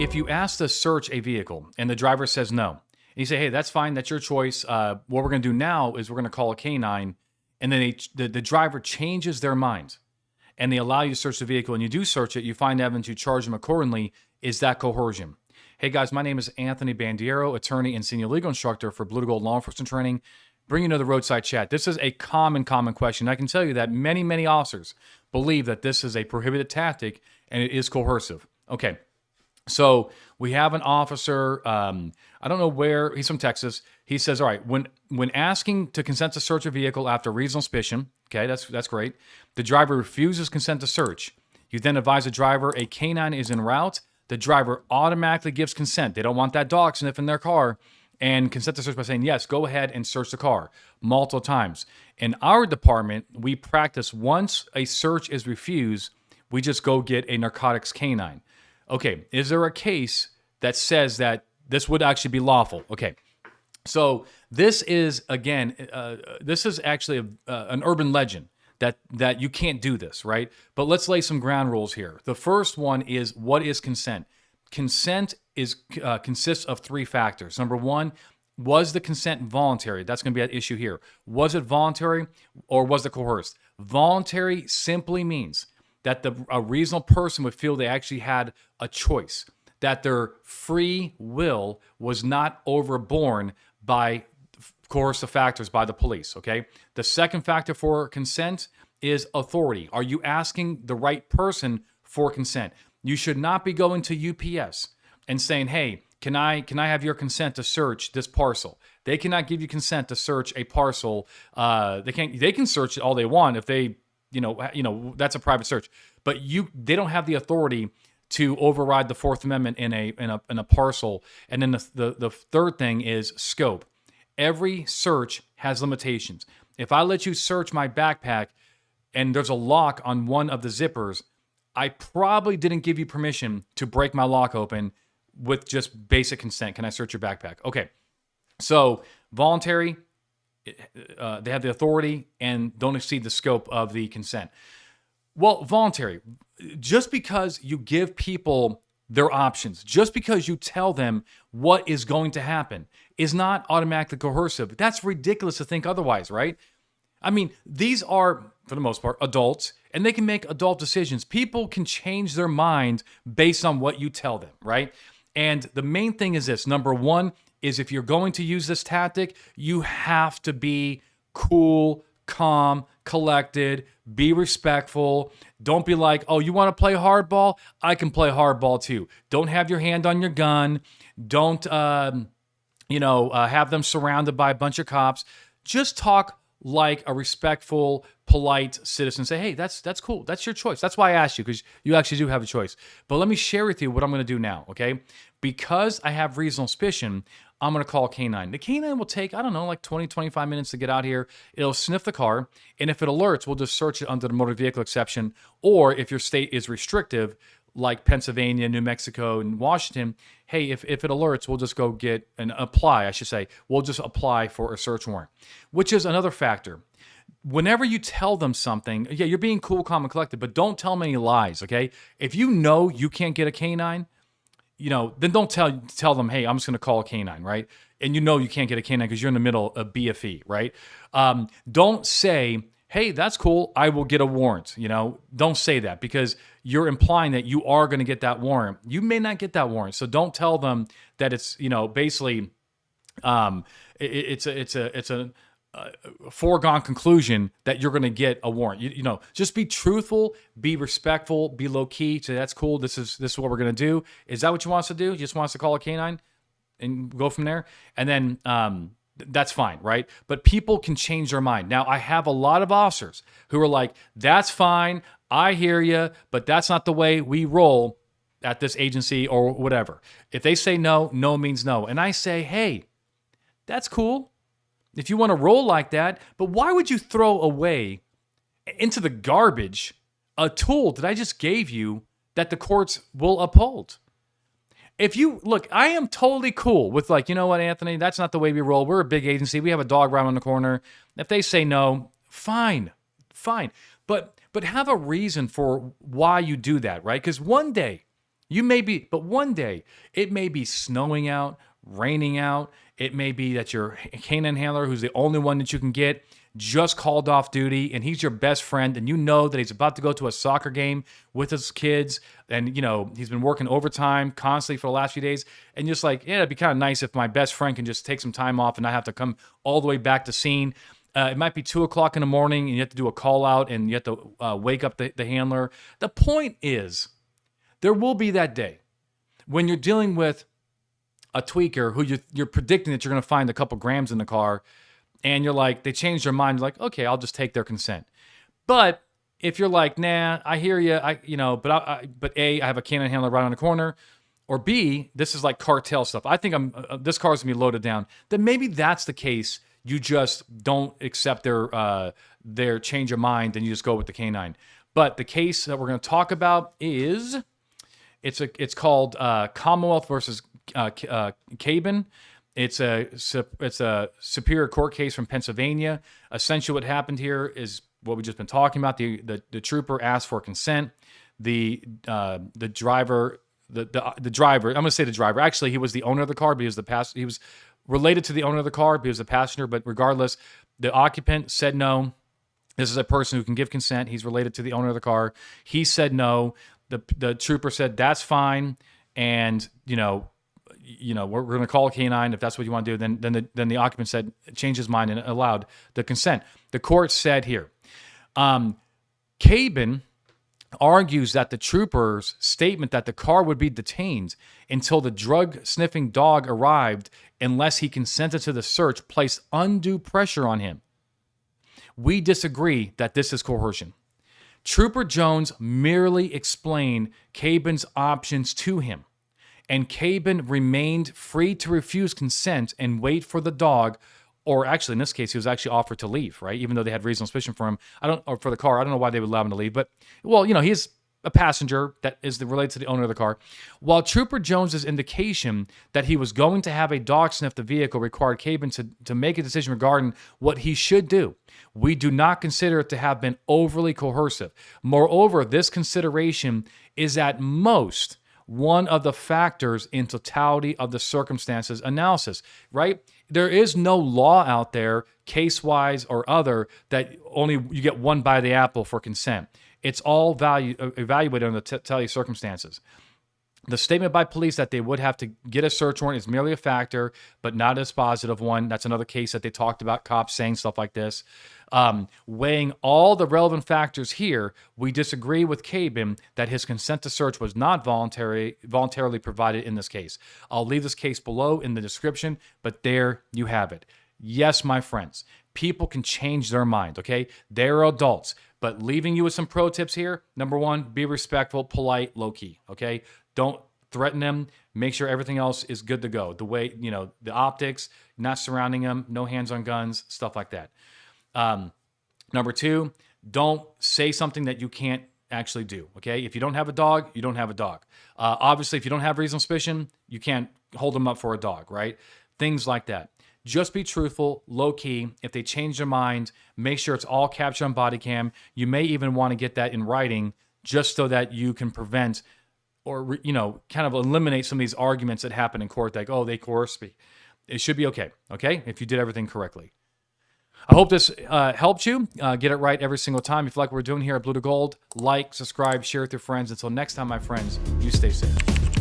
if you ask to search a vehicle and the driver says no, and you say, hey, that's fine, that's your choice. What we're going to do now is we're going to call a canine, and then the driver changes their mind and they allow you to search the vehicle and you do search it, you find evidence, you charge them accordingly. Is that coercion? Hey guys, my name is Anthony Bandiero, attorney and senior legal instructor for Blue to Gold Law Enforcement Training. Bring you to the roadside chat. This is a common question. I can tell you that many officers believe that this is a prohibited tactic and it is coercive. Okay. So we have an officer, I don't know where, he's from Texas. He says, all right, when asking to consent to search a vehicle after reasonable suspicion, okay, that's great. The driver refuses consent to search. You then advise the driver a canine is en route. The driver automatically gives consent. They don't want that dog sniffing their car, and consent to search by saying, yes, go ahead and search the car multiple times. In our department, we practice once a search is refused, we just go get a narcotics canine. Okay, is there a case that says that this would actually be lawful? Okay, so this is, again, this is actually an urban legend that you can't do this, right? But let's lay some ground rules here. The first one is, what is consent? Consent consists of three factors. Number one, was the consent voluntary? That's going to be an issue here. Was it voluntary or was it coerced? Voluntary simply means that a reasonable person would feel they actually had a choice, that their free will was not overborne by coercive factors by the police, okay? The second factor for consent is authority. Are you asking the right person for consent? You should not be going to UPS and saying, hey, can I have your consent to search this parcel? They cannot give you consent to search a parcel. They can search it all they want if they, that's a private search. But they don't have the authority to override the Fourth Amendment in a parcel. And then the third thing is scope. Every search has limitations. If I let you search my backpack and there's a lock on one of the zippers, I probably didn't give you permission to break my lock open with just basic consent. Can I search your backpack? Okay. So voluntary, they have the authority and don't exceed the scope of the consent. Well, voluntary, just because you give people their options, just because you tell them what is going to happen, is not automatically coercive. That's ridiculous to think otherwise, right? I mean, these are, for the most part, adults, and they can make adult decisions. People can change their mind based on what you tell them, right? And the main thing is this. Number one is, if you're going to use this tactic, you have to be cool, calm, collected, be respectful. Don't be like, oh, you want to play hardball? I can play hardball too. Don't have your hand on your gun. Don't, have them surrounded by a bunch of cops. Just talk like a respectful, polite citizen. Say, hey, that's cool. That's your choice. That's why I asked you, because you actually do have a choice. But let me share with you what I'm going to do now, okay? Because I have reasonable suspicion, I'm going to call a canine. The canine will take, 20, 25 minutes to get out here. It'll sniff the car, and if it alerts, we'll just search it under the motor vehicle exception. Or if your state is restrictive, like Pennsylvania, New Mexico, and Washington, hey, if it alerts, we'll just go get we'll just apply for a search warrant, which is another factor. Whenever you tell them something, yeah, you're being cool, calm, and collected, but don't tell them any lies, okay? If you know you can't get a canine, then don't tell them, hey, I'm just going to call a canine, right? And you can't get a canine because you're in the middle of BFE, right? Don't say, hey, that's cool, I will get a warrant. Don't say that, because you're implying that you are going to get that warrant. You may not get that warrant. So don't tell them that it's, basically, it's a foregone conclusion that you're going to get a warrant. Just be truthful, be respectful, be low key. Say, that's cool. This is what we're going to do. Is that what you want us to do? You just want us to call a canine and go from there? And then, that's fine, right? But people can change their mind. Now, I have a lot of officers who are like, that's fine, I hear you, but that's not the way we roll at this agency or whatever. If they say no, no means no. And I say, hey, that's cool if you want to roll like that, but why would you throw away into the garbage a tool that I just gave you that the courts will uphold? If you look, I am totally cool with, like, you know what, Anthony, that's not the way we roll. We're a big agency. We have a dog right on the corner. If they say no, fine. But have a reason for why you do that, right? Because one day You may be, but one day it may be snowing out, raining out. It may be that your canine handler, who's the only one that you can get, just called off duty and he's your best friend, and you know that he's about to go to a soccer game with his kids, and he's been working overtime constantly for the last few days, and just like, yeah, it'd be kind of nice if my best friend can just take some time off and not have to come all the way back to scene. It might be 2:00 in the morning and you have to do a call out and you have to wake up the handler. The point is, there will be that day when you're dealing with a tweaker who you're predicting that you're going to find a couple grams in the car, and you're like, they change their mind. You're like, okay, I'll just take their consent. But if you're like, nah, I hear you, but A, I have a canine handler right on the corner, or B, this is like cartel stuff. I think this car's gonna be loaded down. Then maybe that's the case. You just don't accept their change of mind, and you just go with the canine. But the case that we're going to talk about is it's called Commonwealth versus Caban. It's a superior court case from Pennsylvania. Essentially, what happened here is what we've just been talking about. The trooper asked for consent. The driver. I'm going to say the driver. Actually, he was the owner of the car, but he was related to the owner of the car, but he was the passenger. But regardless, the occupant said no. This is a person who can give consent. He's related to the owner of the car. He said no. The trooper said that's fine, and we're going to call a canine if that's what you want to do. Then the occupant said, changed his mind and allowed the consent. The court said here, Caban argues that the trooper's statement that the car would be detained until the drug-sniffing dog arrived unless he consented to the search placed undue pressure on him. We disagree that this is coercion. Trooper Jones merely explained Caban's options to him, and Caban remained free to refuse consent and wait for the dog, or actually in this case, he was actually offered to leave, right? Even though they had reasonable suspicion for him, or for the car. I don't know why they would allow him to leave, but he's a passenger that is related to the owner of the car. While Trooper Jones's indication that he was going to have a dog sniff the vehicle required Caban to make a decision regarding what he should do, we do not consider it to have been overly coercive. Moreover, this consideration is at most one of the factors in totality of the circumstances analysis, right? There is no law out there, case-wise or other, that only you get one bite of the apple for consent. It's all evaluated on the totality of circumstances. The statement by police that they would have to get a search warrant is merely a factor, but not a dispositive one. That's another case that they talked about, cops saying stuff like this. Weighing all the relevant factors here, we disagree with Caban that his consent to search was not voluntarily provided in this case. I'll leave this case below in the description, but there you have it. Yes, my friends, people can change their mind, okay? They're adults. But leaving you with some pro tips here. Number one, be respectful, polite, low-key, okay? Don't threaten them. Make sure everything else is good to go. The way, the optics, not surrounding them, no hands on guns, stuff like that. Number two, don't say something that you can't actually do, okay? If you don't have a dog, you don't have a dog. Obviously, if you don't have reasonable suspicion, you can't hold them up for a dog, right? Things like that. Just be truthful, low-key. If they change their mind, make sure it's all captured on body cam. You may even want to get that in writing just so that you can prevent or, kind of eliminate some of these arguments that happen in court, like, oh, they coerced me. It should be okay, if you did everything correctly. I hope this helped you. Get it right every single time. If you like what we're doing here at Blue to Gold, like, subscribe, share with your friends. Until next time, my friends, you stay safe.